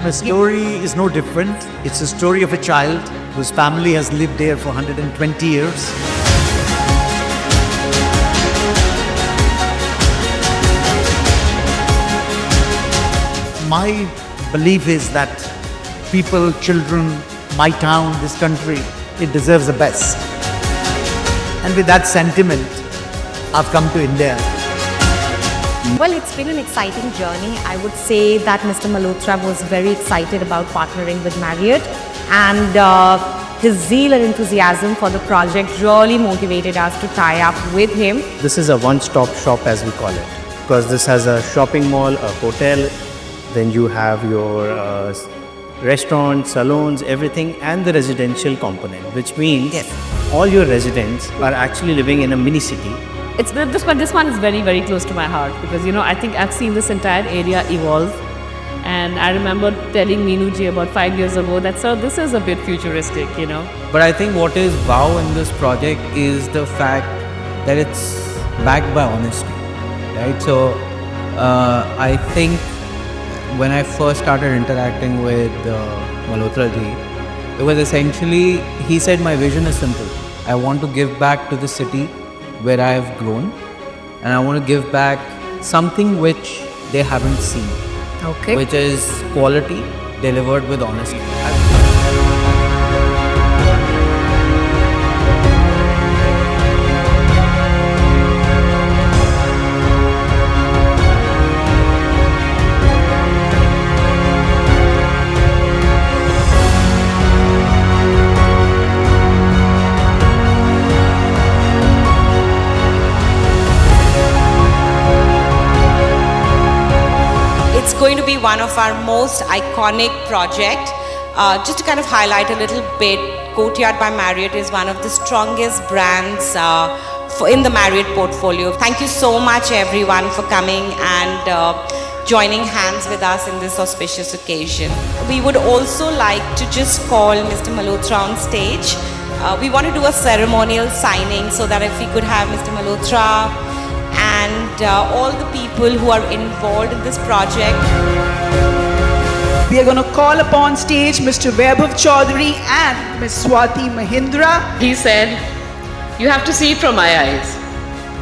The story is no different. It's a story of a child whose family has lived there for 120 years. My belief is that people, children, my town, this country, it deserves the best. And with that sentiment, I've come to India. Well, it's been an exciting journey. I would say that Mr. Malhotra was very excited about partnering with Marriott, and his zeal and enthusiasm for the project really motivated us to tie up with him. This is a one-stop shop, as we call it, because this has a shopping mall, a hotel, then you have your restaurants, salons, everything, and the residential component, which means all your residents are actually living in a mini city. This one is very, very close to my heart because, I think I've seen this entire area evolve. And I remember telling Meenu ji about 5 years ago that, sir, this is a bit futuristic, But I think what is wow in this project is the fact that it's backed by honesty, right? So I think when I first started interacting with Malhotra ji, it was essentially, he said, my vision is simple. I want to give back to the city where I have grown, and I want to give back something which they haven't seen, which is quality delivered with honesty. It's going to be one of our most iconic project. Just to kind of highlight a little bit, Courtyard by Marriott is one of the strongest brands in the Marriott portfolio. Thank you so much everyone for coming and joining hands with us in this auspicious occasion. We would also like to just call Mr. Malhotra on stage. We want to do a ceremonial signing so that if we could have Mr. Malhotra and all the people who are involved in this project. We are going to call upon stage Mr. Vaibhav Chaudhary and Ms. Swati Mahindra. He said, you have to see it from my eyes.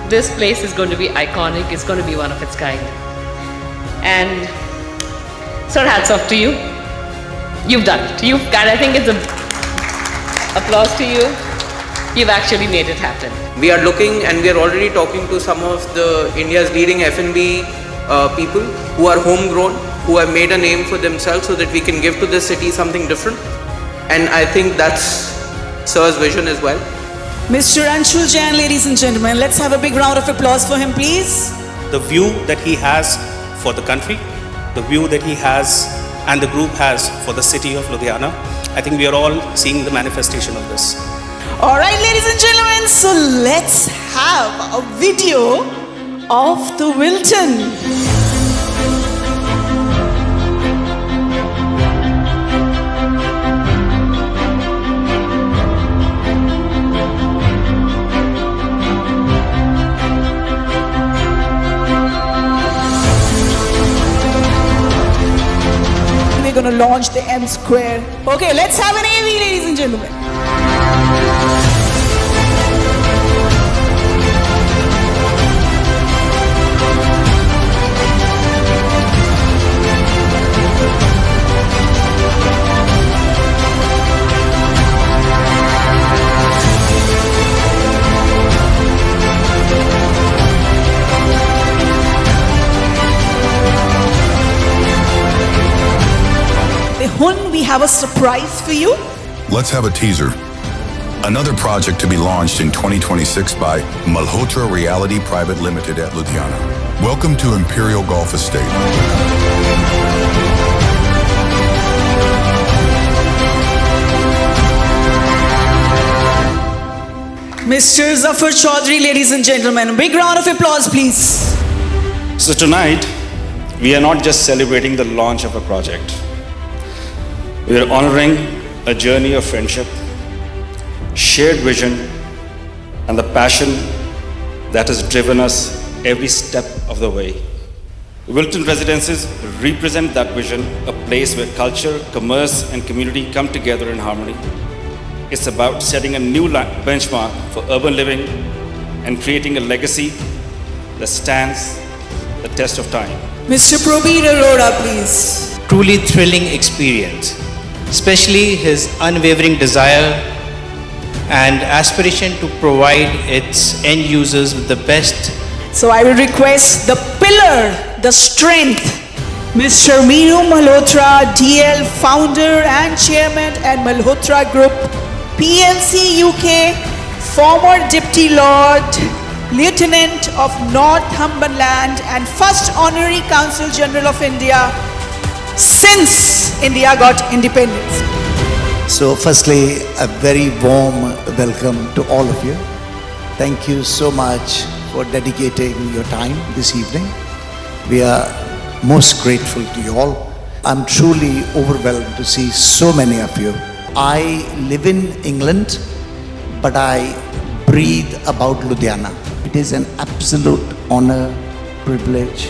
This place is going to be iconic. It's going to be one of its kind. And sir, hats off to you. You've done it. I think it's applause to you. You've actually made it happen. We are looking and we are already talking to some of the India's leading F&B people who are homegrown, who have made a name for themselves so that we can give to the city something different. And I think that's Sir's vision as well. Mr. Anshul Jain, ladies and gentlemen, let's have a big round of applause for him, please. The view that he has for the country, the view that he has and the group has for the city of Ludhiana, I think we are all seeing the manifestation of this. All right, ladies and gentlemen, so let's have a video of the Wilton. We're going to launch the M Square. Okay, let's have an AV, ladies and gentlemen. Hun, we have a surprise for you. Let's have a teaser. Another project to be launched in 2026 by Malhotra Reality Private Limited at Ludhiana. Welcome to Imperial Golf Estate. Mr. Zafar Chaudhary, ladies and gentlemen, big round of applause, please. So tonight, we are not just celebrating the launch of a project. We are honoring a journey of friendship, shared vision, and the passion that has driven us every step of the way. Wilton Residences represent that vision, a place where culture, commerce, and community come together in harmony. It's about setting a new benchmark for urban living and creating a legacy that stands the test of time. Mr. Probir Arora, please. Truly thrilling experience, especially his unwavering desire and aspiration to provide its end users with the best. So I will request the pillar, the strength, Mr. Meenu Malhotra, DL, founder and chairman at Malhotra Group, PLC UK, former Deputy Lord, Lieutenant of Northumberland and first Honorary Consul General of India since India got independence. So firstly, a very warm welcome to all of you. Thank you so much for dedicating your time this evening. We are most grateful to you all. I'm truly overwhelmed to see so many of you. I live in England, but I breathe about Ludhiana. It is an absolute honor, privilege,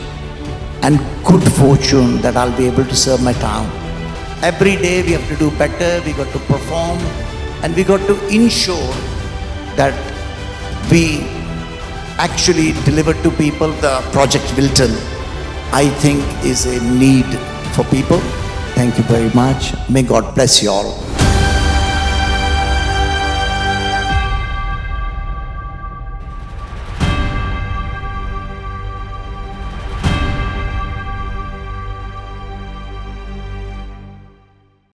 and good fortune that I'll be able to serve my town. Every day we have to do better, we got to perform, and we got to ensure that we actually deliver to people the Project Wilton, I think is a need for people. Thank you very much. May God bless you all.